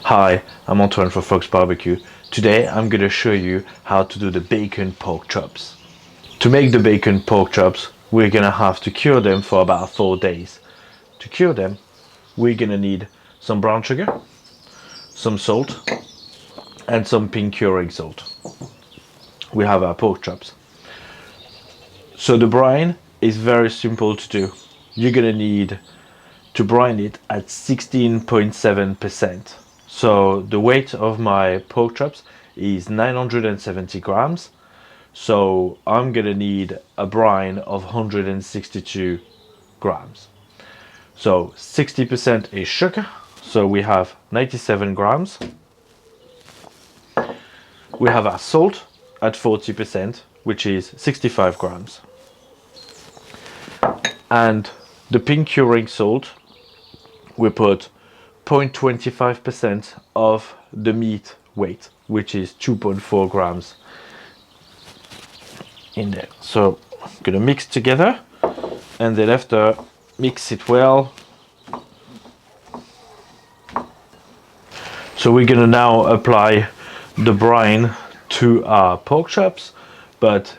Hi, I'm Antoine from Fox Barbecue. Today I'm going to show you how to do the bacon pork chops. To make the bacon pork chops, we're going to have to cure them for about 4 days. To cure them, we're going to need some brown sugar, some salt, and some pink curing salt. We have our pork chops. So the brine is very simple to do. You're going to need to brine it at 16.7%. So the weight of my pork chops is 970 grams. So I'm gonna need a brine of 162 grams. So 60% is sugar. So we have 97 grams. We have our salt at 40%, which is 65 grams. And the pink curing salt, we put 0.25% of the meat weight, which is 2.4 grams in there. So I'm gonna mix together, and then after mix it well. So we're gonna now apply the brine to our pork chops, but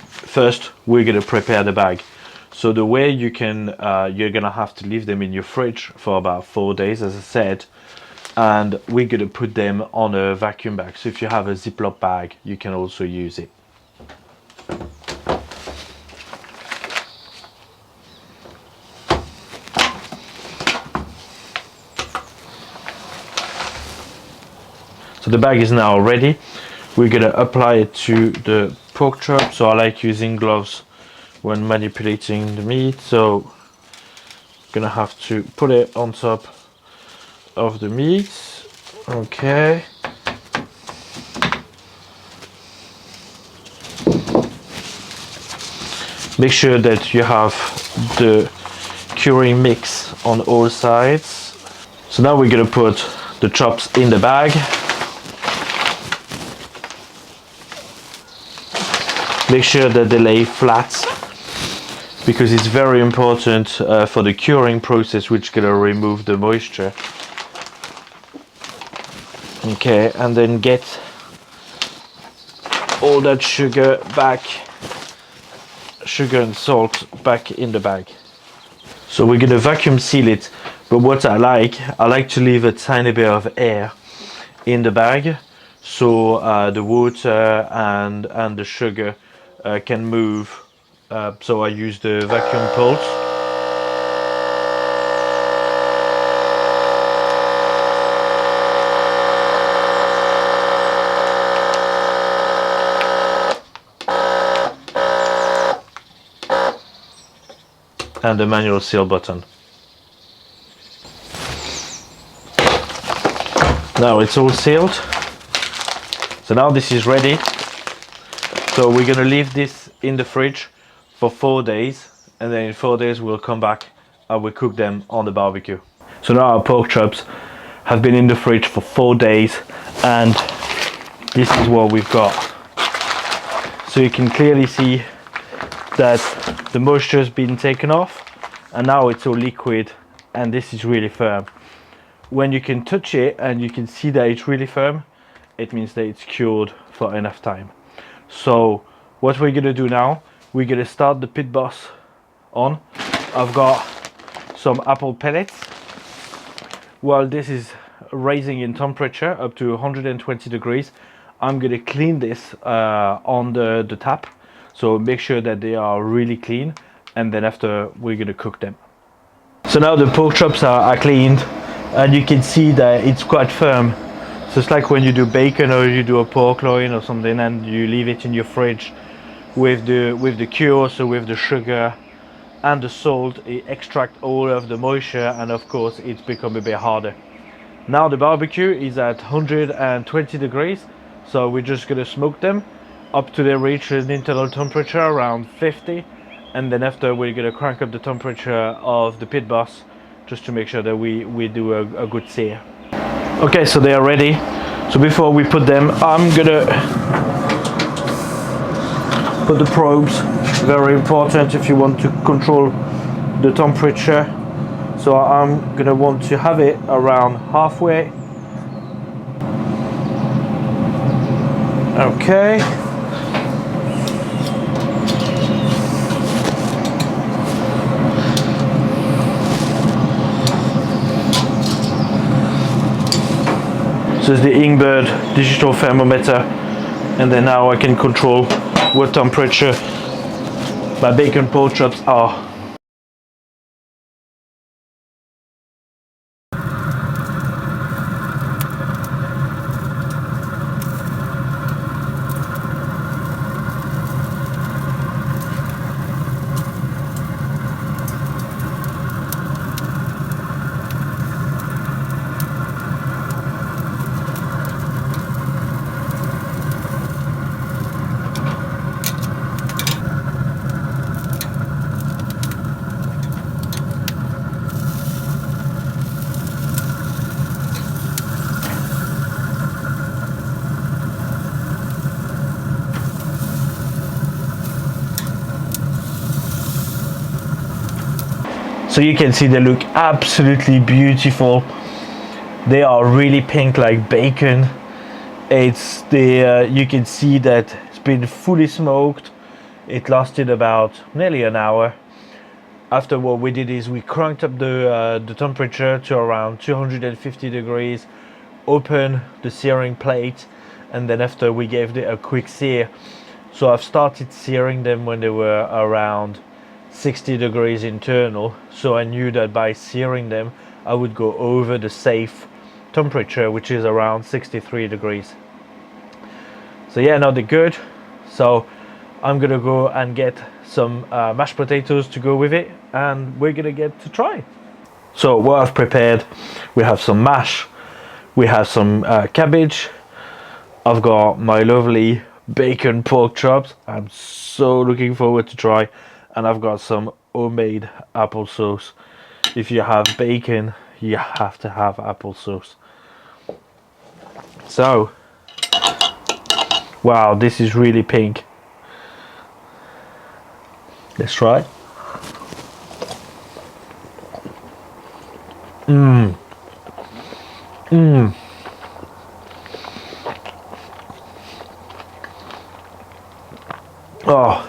first we're gonna prepare the bag. So the way you can, you're gonna have to leave them in your fridge for about 4 days, as I said, and we're gonna put them on a vacuum bag. So if you have a Ziploc bag, you can also use it. So the bag is now ready. We're gonna apply it to the pork chop. So I like using gloves when manipulating the meat. So I'm gonna have to put it on top of the meat. Okay. Make sure that you have the curing mix on all sides. So now we're gonna put the chops in the bag. Make sure that they lay flat, because it's very important for the curing process, which is gonna remove the moisture. Okay, and then get all that sugar and salt back in the bag. So we're gonna vacuum seal it, but what I like to leave a tiny bit of air in the bag, so the water and the sugar can move. So I use the vacuum pulse. And the manual seal button. Now it's all sealed. So now this is ready. So we're gonna leave this in the fridge for 4 days, and then in 4 days we'll come back and we'll cook them on the barbecue. So now our pork chops have been in the fridge for 4 days, and this is what we've got. So you can clearly see that the moisture has been taken off, and now it's all liquid, and this is really firm. When you can touch it and you can see that it's really firm, it means that it's cured for enough time. So what we're gonna do now, we're gonna start the pit boss on. I've got some apple pellets. While this is raising in temperature up to 120 degrees, I'm gonna clean this on the tap. So make sure that they are really clean, and then after we're gonna cook them. So now the pork chops are cleaned, and you can see that it's quite firm. So it's like when you do bacon or you do a pork loin or something, and you leave it in your fridge with the cure, so with the sugar and the salt, it extracts all of the moisture, and of course it's become a bit harder. Now the barbecue is at 120 degrees, so we're just gonna smoke them up to they reach an internal temperature around 50, and then after we're gonna crank up the temperature of the pit boss just to make sure that we do a good sear. Okay, so they are ready. So before we put them, I'm gonna put the probes. Very important if you want to control the temperature. So I'm gonna want to have it around halfway Okay. So it's the Ingbird digital thermometer, and then now I can control what temperature my bacon pork chops are. So you can see they look absolutely beautiful. They are really pink like bacon. It's the you can see that it's been fully smoked. It lasted about nearly an hour. After, what we did is we cranked up the temperature to around 250 degrees, open the searing plate, and then after we gave it a quick sear. So I've started searing them when they were around 60 degrees internal, so I knew that by searing them I would go over the safe temperature, which is around 63 degrees. So yeah, now they're good. So I'm gonna go and get some mashed potatoes to go with it, and we're gonna get to try. So what I've prepared, we have some mash, we have some cabbage, I've got my lovely bacon pork chops, I'm so looking forward to try, and I've got some homemade applesauce. If you have bacon, you have to have applesauce. So, wow, this is really pink. Let's try. Oh,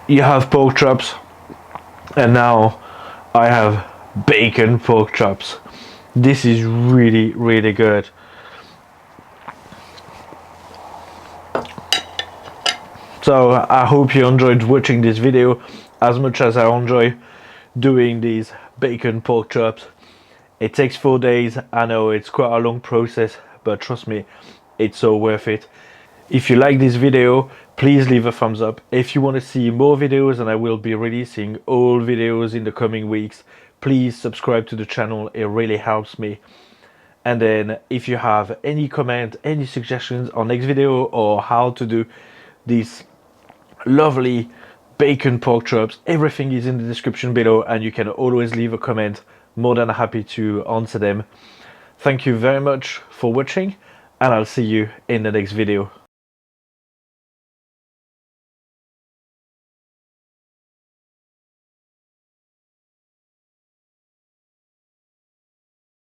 you have pork chops, and now I have bacon pork chops. This is really, really good. So I hope you enjoyed watching this video as much as I enjoy doing these bacon pork chops. It takes 4 days. I know it's quite a long process, but trust me, it's so worth it. If you like this video, please leave a thumbs up. If you want to see more videos, and I will be releasing all videos in the coming weeks, please subscribe to the channel. It really helps me. And then if you have any comment, any suggestions on next video, or how to do these lovely bacon pork chops, everything is in the description below, and you can always leave a comment. More than happy to answer them. Thank you very much for watching, and I'll see you in the next video.